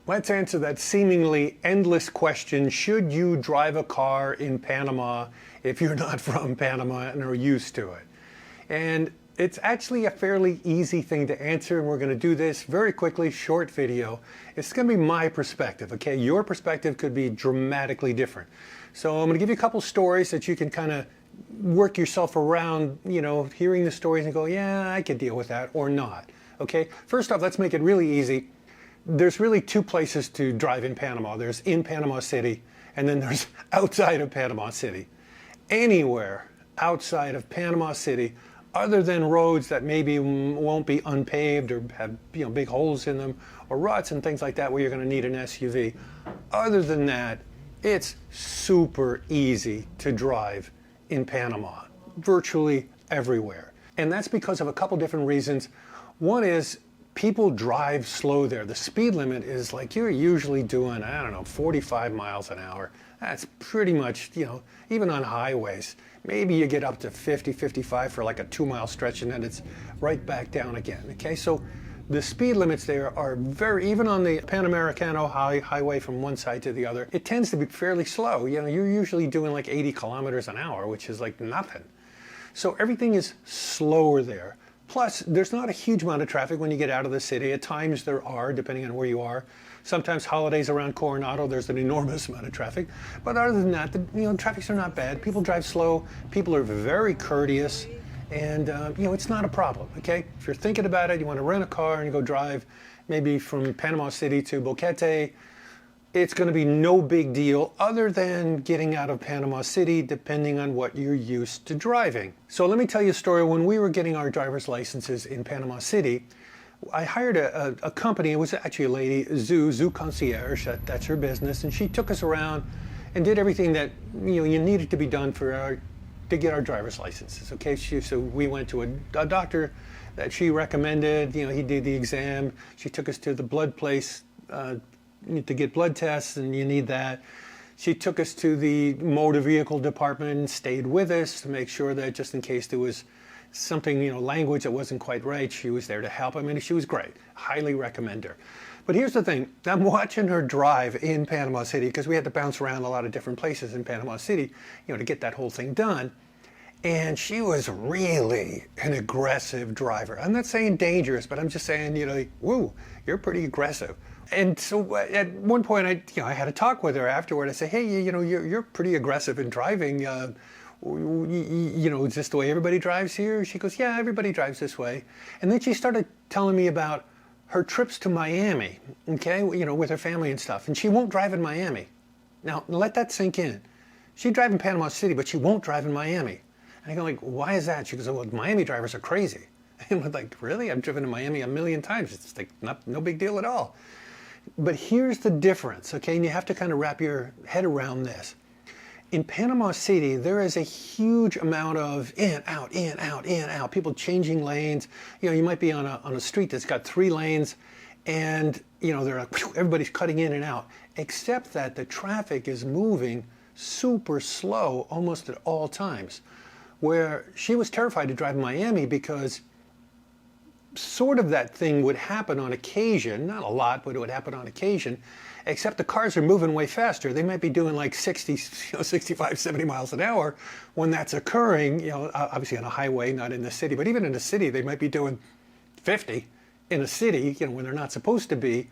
Let's answer that seemingly endless question: should you drive a car in Panama if you're not from Panama and are used to it? And it's actually a fairly easy thing to answer, and we're going to do this very quickly, short video. It's going to be my perspective, okay? Your perspective could be dramatically different. So I'm going to give you a couple stories that you can kind of work yourself around, hearing the stories and go, yeah, I could deal with that, or not, okay? First off, let's make it really easy. There's really two places to drive in Panama. There's in Panama City, and then there's outside of Panama City. Anywhere outside of Panama City, other than roads that maybe won't be unpaved or have big holes in them, or ruts and things like that where you're going to need an SUV. Other than that, it's super easy to drive in Panama, virtually everywhere. And that's because of a couple different reasons. One is people drive slow there. The speed limit is like you're usually doing, 45 miles an hour. That's pretty much, even on highways. Maybe you get up to 50, 55 for like a 2-mile stretch, and then it's right back down again, okay? So the speed limits there are even on the Panamericano highway from one side to the other, it tends to be fairly slow. You're usually doing like 80 kilometers an hour, which is like nothing. So everything is slower there. Plus, there's not a huge amount of traffic when you get out of the city. At times there are, depending on where you are. Sometimes holidays around Coronado, there's an enormous amount of traffic. But other than that, traffics are not bad. People drive slow. People are very courteous. And, it's not a problem, okay? If you're thinking about it, you want to rent a car and you go drive maybe from Panama City to Boquete, it's going to be no big deal other than getting out of Panama City, depending on what you're used to driving. So let me tell you a story. When we were getting our driver's licenses in Panama City, I hired a company. It was actually a lady, Zoo Concierge, that's her business, and she took us around and did everything that you needed to be done to get our driver's licenses. Okay, so we went to a doctor that she recommended. He did the exam. She took us to the blood place to get blood tests, and you need that. She took us to the motor vehicle department and stayed with us to make sure that just in case there was something, language that wasn't quite right, she was there to help. I mean, she was great. Highly recommend her. But here's the thing. I'm watching her drive in Panama City because we had to bounce around a lot of different places in Panama City, to get that whole thing done. And she was really an aggressive driver. I'm not saying dangerous, but I'm just saying, woo, you're pretty aggressive. And so at one point, I had a talk with her afterward. I said, hey, you're pretty aggressive in driving. Is this the way everybody drives here? She goes, yeah, everybody drives this way. And then she started telling me about her trips to Miami, okay, with her family and stuff. And she won't drive in Miami. Now, let that sink in. She'd drive in Panama City, but she won't drive in Miami. And I go like, why is that? She goes, well, Miami drivers are crazy. And I'm like, really? I've driven to Miami a million times. It's like no big deal at all. But here's the difference, okay? And you have to kind of wrap your head around this. In Panama City, there is a huge amount of in, out, in, out, in, out. People changing lanes. You might be on a street that's got 3 lanes, and they're like, everybody's cutting in and out. Except that the traffic is moving super slow almost at all times. Where she was terrified to drive in Miami because sort of that thing would happen on occasion, not a lot, but it would happen on occasion, except the cars are moving way faster. They might be doing like 60, 65, 70 miles an hour when that's occurring, obviously on a highway, not in the city, but even in the city, they might be doing 50 in a city, when they're not supposed to be,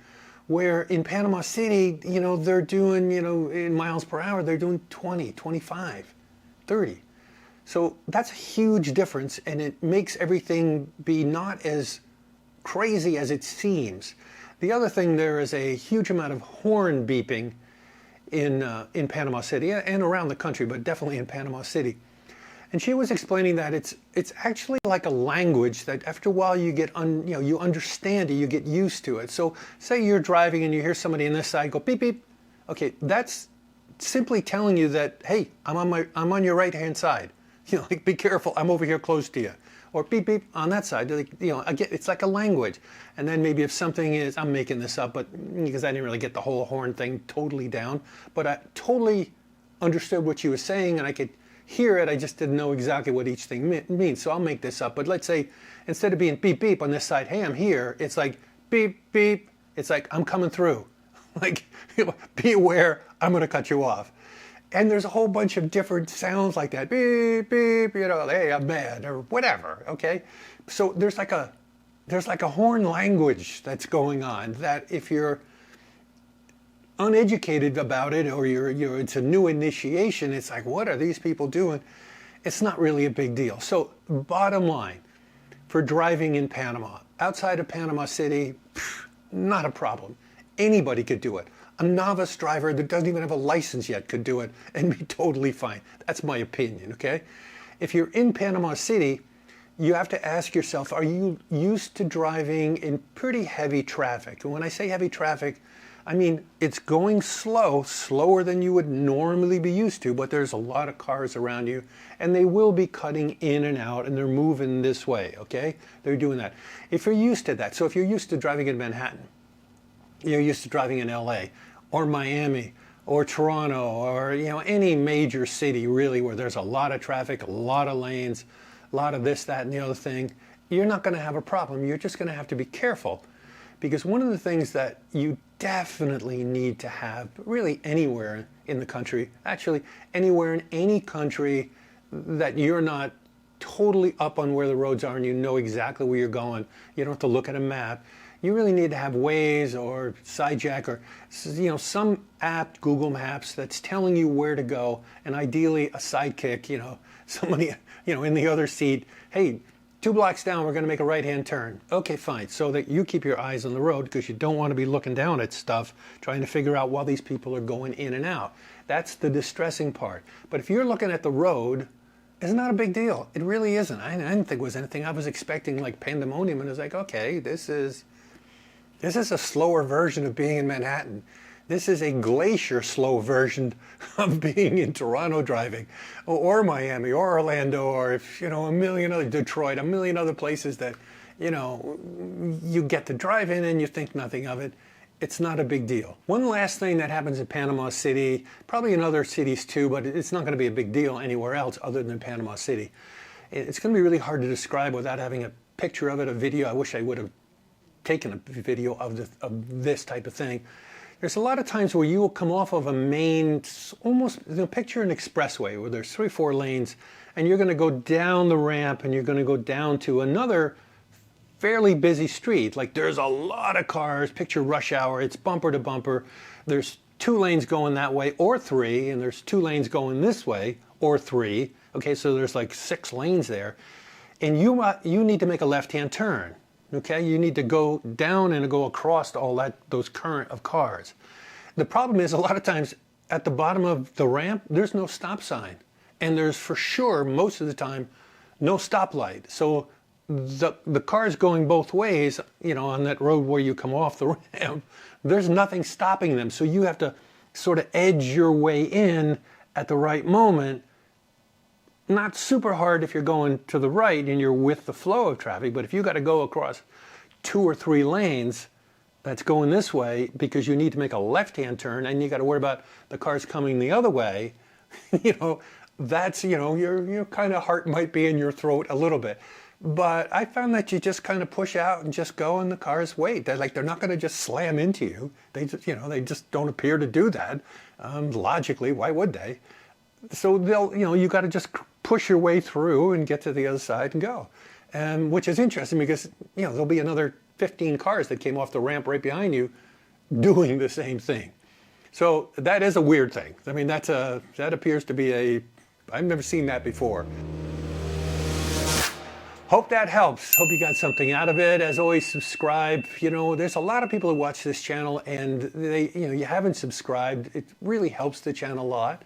where in Panama City, they're doing, in miles per hour, they're doing 20, 25, 30. So that's a huge difference, and it makes everything be not as crazy as it seems. The other thing, there is a huge amount of horn beeping in Panama City and around the country, but definitely in Panama City. And she was explaining that it's actually like a language that after a while you get you understand it, you get used to it. So say you're driving and you hear somebody on this side go beep beep. Okay, that's simply telling you that, hey, I'm on your right-hand side. Like, be careful, I'm over here close to you. Or beep, beep, on that side. Again, it's like a language. And then maybe if something is, I'm making this up, but because I didn't really get the whole horn thing totally down, but I totally understood what she was saying, and I could hear it, I just didn't know exactly what each thing means. So I'll make this up. But let's say, instead of being beep, beep on this side, hey, I'm here, it's like beep, beep. It's like, I'm coming through. Like, be aware, I'm going to cut you off. And there's a whole bunch of different sounds like that. Beep, beep, hey, I'm mad, or whatever, okay? So there's like a horn language that's going on that if you're uneducated about it, or it's a new initiation, it's like, what are these people doing? It's not really a big deal. So bottom line, for driving in Panama, outside of Panama City, not a problem. Anybody could do it. A novice driver that doesn't even have a license yet could do it and be totally fine. That's my opinion, okay? If you're in Panama City, you have to ask yourself, are you used to driving in pretty heavy traffic? And when I say heavy traffic, I mean it's going slow, slower than you would normally be used to, but there's a lot of cars around you, and they will be cutting in and out, and they're moving this way, okay? They're doing that. If you're used to that, so if you're used to driving in Manhattan, you're used to driving in LA, or Miami, or Toronto, or any major city really where there's a lot of traffic, a lot of lanes, a lot of this, that, and the other thing, you're not going to have a problem. You're just going to have to be careful, because one of the things that you definitely need to have, really anywhere in the country, actually anywhere in any country that you're not totally up on where the roads are and you know exactly where you're going, you don't have to look at a map. You really need to have Waze or Sidejack or some app, Google Maps, that's telling you where to go, and ideally a sidekick, somebody in the other seat. Hey, 2 blocks down, we're going to make a right-hand turn. Okay, fine. So that you keep your eyes on the road, because you don't want to be looking down at stuff, trying to figure out while these people are going in and out. That's the distressing part. But if you're looking at the road, it's not a big deal. It really isn't. I didn't think it was anything. I was expecting like pandemonium, and it was like, okay, this is a slower version of being in Manhattan. This is a glacier slow version of being in Toronto driving, or Miami, or Orlando, or a million other, Detroit, a million other places that, you get to drive in and you think nothing of it. It's not a big deal. One last thing that happens in Panama City, probably in other cities too, but it's not going to be a big deal anywhere else other than Panama City. It's going to be really hard to describe without having a picture of it, a video. I wish I would have taken a video of this type of thing. There's a lot of times where you will come off of a main, almost, picture an expressway where there's 3 or 4 lanes, and you're going to go down the ramp and you're going to go down to another fairly busy street. Like there's a lot of cars, picture rush hour, it's bumper to bumper. There's 2 lanes going that way, or 3, and there's 2 lanes going this way, or 3. Okay, so there's like 6 lanes there. And you need to make a left-hand turn. Okay, you need to go down and go across those current of cars. The problem is a lot of times at the bottom of the ramp, there's no stop sign. And there's for sure, most of the time, no stoplight. So the cars going both ways, on that road where you come off the ramp, there's nothing stopping them. So you have to sort of edge your way in at the right moment. Not super hard if you're going to the right and you're with the flow of traffic, but if you got to go across 2 or 3 lanes that's going this way because you need to make a left-hand turn and you got to worry about the cars coming the other way, that's, your kind of heart might be in your throat a little bit. But I found that you just kind of push out and just go and the cars wait. They're not going to just slam into you. They just, they just don't appear to do that. Logically, why would they? So they'll, you got to just push your way through and get to the other side and go. Which is interesting because, there'll be another 15 cars that came off the ramp right behind you doing the same thing. So that is a weird thing. I mean, that appears to be I've never seen that before. Hope that helps. Hope you got something out of it. As always, subscribe. There's a lot of people who watch this channel and you haven't subscribed. It really helps the channel a lot.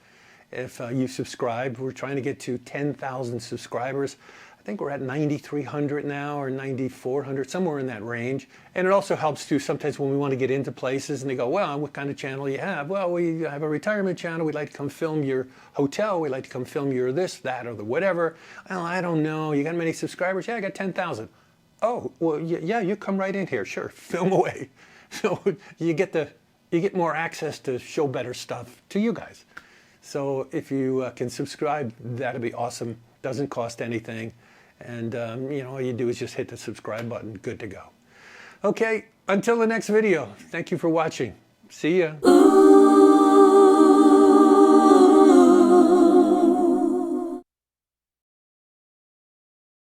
If you subscribe, we're trying to get to 10,000 subscribers. I think we're at 9,300 now, or 9,400, somewhere in that range. And it also helps too sometimes when we want to get into places and they go, well, what kind of channel you have? Well, we have a retirement channel. We'd like to come film your hotel. We'd like to come film your this, that, or the whatever. Well, I don't know. You got many subscribers? Yeah, I got 10,000. Oh, well, yeah, you come right in here. Sure, film away. So you get more access to show better stuff to you guys. So if you can subscribe, that'd be awesome. Doesn't cost anything. And, all you do is just hit the subscribe button. Good to go. Okay, until the next video. Thank you for watching. See ya. Ooh.